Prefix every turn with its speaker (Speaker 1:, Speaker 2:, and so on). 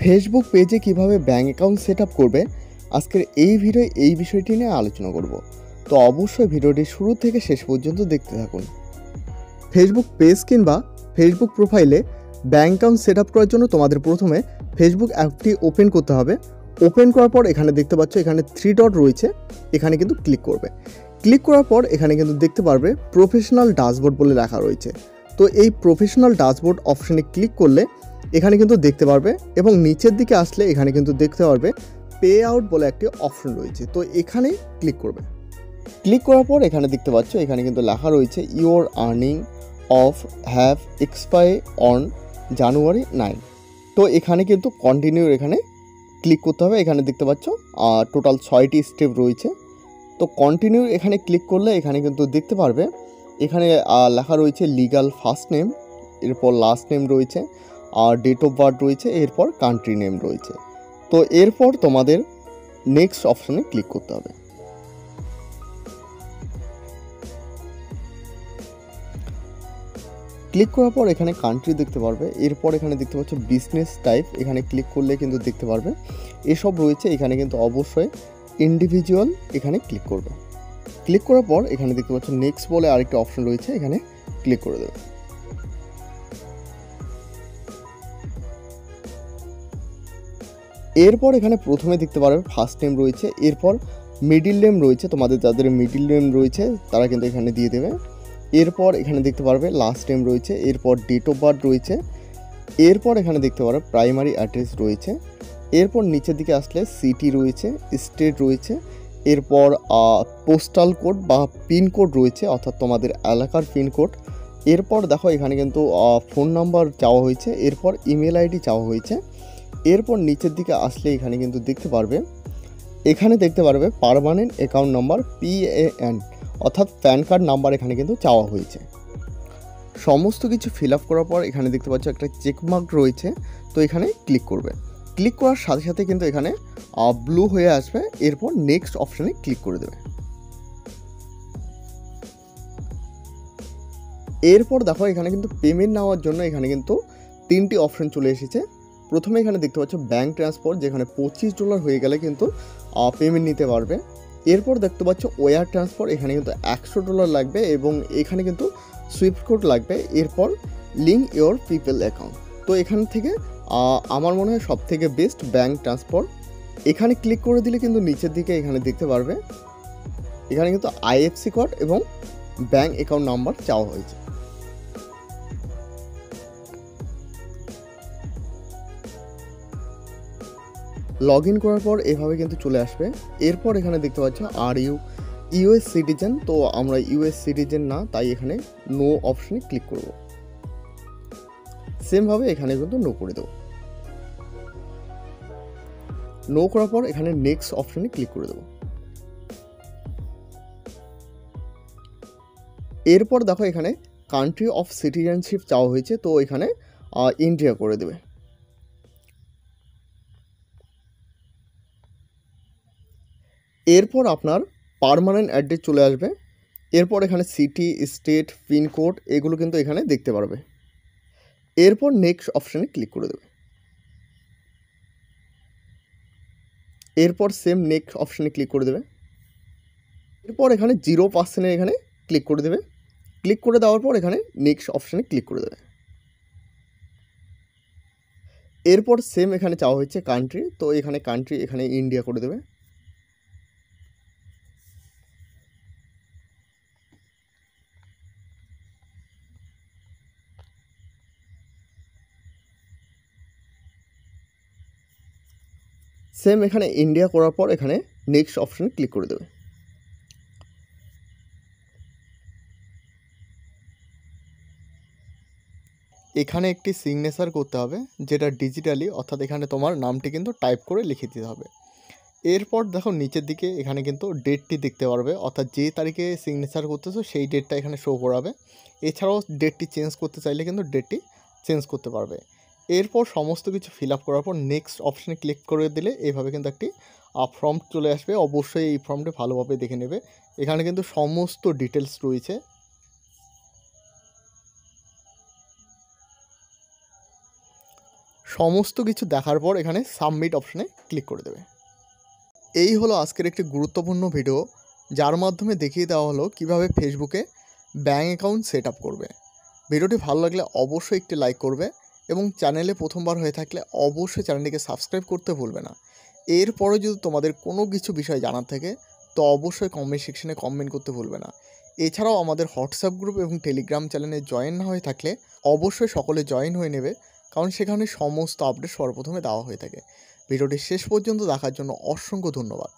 Speaker 1: Facebook পেজে কিভাবে bank account set up করবে আজকের এই ভিডিও এই বিষয়টি নিয়ে আলোচনা করব। তো অবশ্যই ভিডিওটি শুরু থেকে শেষ পর্যন্ত দেখতে থাকুন। ফেসবুক পেজ কিংবা ফেসবুক প্রোফাইলে ব্যাঙ্ক অ্যাকাউন্ট সেট আপ করার জন্য তোমাদের প্রথমে ফেসবুক অ্যাপটি ওপেন করতে হবে। ওপেন করার পর এখানে দেখতে পাচ্ছ এখানে 3 ডট রয়েছে, এখানে কিন্তু ক্লিক করবে। ক্লিক করার পর এখানে কিন্তু দেখতে পারবে প্রফেশনাল ড্যাশবোর্ড বলে লেখা রয়েছে। তো এই প্রফেশনাল ড্যাশবোর্ড অপশানে ক্লিক করলে এখানে কিন্তু দেখতে পারবে এবং নিচের দিকে আসলে এখানে কিন্তু দেখতে পারবে পে আউট বলে একটি অপশন রয়েছে। তো এখানে ক্লিক করবে। ক্লিক করার পর এখানে দেখতে পাচ্ছ এখানে কিন্তু লেখা রয়েছে your earning of have expire on January 9। তো এখানে কিন্তু কন্টিনিউ এখানে ক্লিক করতে হবে। এখানে দেখতে পাচ্ছ টোটাল 6টি স্টেপ রয়েছে। তো কন্টিনিউ এখানে ক্লিক করলে এখানে কিন্তু দেখতে পারবে এখানে লেখা রয়েছে লিগাল ফার্স্ট নেম, এরপর লাস্ট নেম রয়েছে, আর ডেট অফ বার্থ রয়েছে, এরপর কান্ট্রি নেম রয়েছে। তো এরপর তোমাদের নেক্সট অপশানে ক্লিক করতে হবে। ক্লিক করার পর এখানে কান্ট্রি দেখতে পারবে, এরপর এখানে দেখতে পাচ্ছ বিজনেস টাইপ, এখানে ক্লিক করলে কিন্তু দেখতে পারবে এসব রয়েছে। এখানে কিন্তু অবশ্যই ইন্ডিভিজুয়াল এখানে ক্লিক করবে। ক্লিক করার পর এখানে দেখতে পাচ্ছ নেক্সট বলে আরেকটা অপশন রয়েছে, এখানে ক্লিক করে দেবে। এরপর এখানে প্রথমে দেখতে পারবে ফার্স্ট নেম রয়েছে, এরপর মিডিল নেম রয়েছে, তোমাদের যাদের মিডিল নেম রয়েছে তারা কিন্তু এখানে দিয়ে দেবে। এরপর এখানে দেখতে পারবে লাস্ট নেম রয়েছে, এরপর ডেট অফ বার্থ রয়েছে, এরপর এখানে দেখতে পারবে প্রাইমারি অ্যাড্রেস রয়েছে, এরপর নিচের দিকে আসলে সিটি রয়েছে, স্টেট রয়েছে, এরপর পোস্টাল কোড বা পিনকোড রয়েছে, অর্থাৎ তোমাদের এলাকার পিনকোড। এরপর দেখো এখানে কিন্তু ফোন নাম্বার চাওয়া হয়েছে, এরপর ইমেল আইডি চাওয়া হয়েছে। এরপর নিচের দিকে আসলে এখানে কিন্তু দেখতে পারবে পার্মানেন্ট অ্যাকাউন্ট নাম্বার PAN, অর্থাৎ প্যান কার্ড নাম্বার এখানে কিন্তু চাওয়া হয়েছে। সমস্ত কিছু ফিল আপ করার পর এখানে দেখতে পাচ্ছ একটা চেকমার্ক রয়েছে, তো এখানে ক্লিক করবে। ক্লিক করার সাথে সাথে কিন্তু এখানে ব্লু হয়ে আসবে, এরপর নেক্সট অপশানে ক্লিক করে দেবে। এরপর দেখো এখানে কিন্তু পেমেন্ট নেওয়ার জন্য এখানে কিন্তু 3টি অপশন চলে এসেছে। প্রথমে এখানে দেখতে পাচ্ছ ব্যাঙ্ক ট্রান্সফার, যেখানে $25 হয়ে গেলে কিন্তু পেমেন্ট নিতে পারবে। এরপর দেখতে পাচ্ছ ওয়্যার ট্রান্সফার, এখানে কিন্তু $100 লাগবে এবং এখানে কিন্তু সুইফট কোড লাগবে। এরপর লিঙ্ক ইওর পিপল অ্যাকাউন্ট। তো এখান থেকে আমার মনে হয় সব থেকে বেস্ট ব্যাঙ্ক ট্রান্সফার। এখানে ক্লিক করে দিলে কিন্তু নিচের দিকে এখানে দেখতে পারবে এখানে কিন্তু IFSC কোড এবং ব্যাঙ্ক অ্যাকাউন্ট নাম্বার চাওয়া হয়েছে। লগ ইন করার পর এভাবে কিন্তু চলে আসবে। এরপর এখানে দেখতে পাচ্ছ আর ইউ US সিটিজেন, তো আমরা US সিটিজেন না, তাই এখানে নো অপশনে ক্লিক করব। সেমভাবে এখানে কিন্তু নো করে দেবো। নো করার পর এখানে নেক্সট অপশনে ক্লিক করে দেবো। এরপর দেখো এখানে কান্ট্রি অফ সিটিজেনশিপ চাওয়া হয়েছে, তো এখানে ইন্ডিয়া করে দেবে। এরপর আপনার পার্মানেন্ট অ্যাড্রেস চলে আসবে। এরপর এখানে সিটি, স্টেট, পিনকোড এগুলো কিন্তু এখানে দেখতে পারবে। এরপর নেক্সট অপশানে ক্লিক করে দেবে। এরপর সেম নেক্সট অপশানে ক্লিক করে দেবে। এরপর এখানে 0% এখানে ক্লিক করে দেবে। ক্লিক করে দেওয়ার পর এখানে নেক্সট অপশানে ক্লিক করে দেবে। এরপর সেম এখানে চাওয়া হয়েছে কান্ট্রি, তো এখানে কান্ট্রি এখানে ইন্ডিয়া করে দেবে। সেম এখানে ইন্ডিয়া করার পর এখানে নেক্সট অপশানে ক্লিক করে দেবে। এখানে একটি সিগনেচার করতে হবে, যেটা ডিজিটালি, অর্থাৎ এখানে তোমার নামটি কিন্তু টাইপ করে লিখে দিতে হবে। এরপর দেখো নিচের দিকে এখানে কিন্তু ডেটটি দেখতে পারবে, অর্থাৎ যে তারিখে সিগনেচার করতেছো সেই ডেটটা এখানে শো করাবে। এছাড়াও ডেটটি চেঞ্জ করতে চাইলে কিন্তু ডেটটি চেঞ্জ করতে পারবে। এরপর সমস্ত কিছু ফিল আপ করার পর নেক্সট অপশানে ক্লিক করে দিলে এইভাবে কিন্তু একটি ফর্ম চলে আসবে। অবশ্যই এই ফর্মটি ভালোভাবে দেখে নেবে, এখানে কিন্তু সমস্ত ডিটেলস রয়েছে। সমস্ত কিছু দেখার পর এখানে সাবমিট অপশানে ক্লিক করে দেবে। এই হলো আজকের একটি গুরুত্বপূর্ণ ভিডিও, যার মাধ্যমে দেখিয়ে দেওয়া হলো কিভাবে ফেসবুকে ব্যাঙ্ক অ্যাকাউন্ট সেট আপ করবে। ভিডিওটি ভালো লাগলে অবশ্যই একটি লাইক করবে এবং চ্যানেলে প্রথমবার হয়ে থাকলে অবশ্যই চ্যানেলটিকে সাবস্ক্রাইব করতে ভুলবে না। এরপরে যদি তোমাদের কোনো কিছু বিষয় জানার থাকে তো অবশ্যই কমেন্ট সেকশনে কমেন্ট করতে ভুলবে না। এছাড়াও আমাদের হোয়াটসঅ্যাপ গ্রুপ এবং টেলিগ্রাম চ্যানেলে জয়েন না হয়ে থাকলে অবশ্যই সকলে জয়েন হয়ে নেবে, কারণ সেখানে সমস্ত আপডেট সর্বপ্রথমে দেওয়া হয়ে থাকে। ভিডিওটি শেষ পর্যন্ত দেখার জন্য অসংখ্য ধন্যবাদ।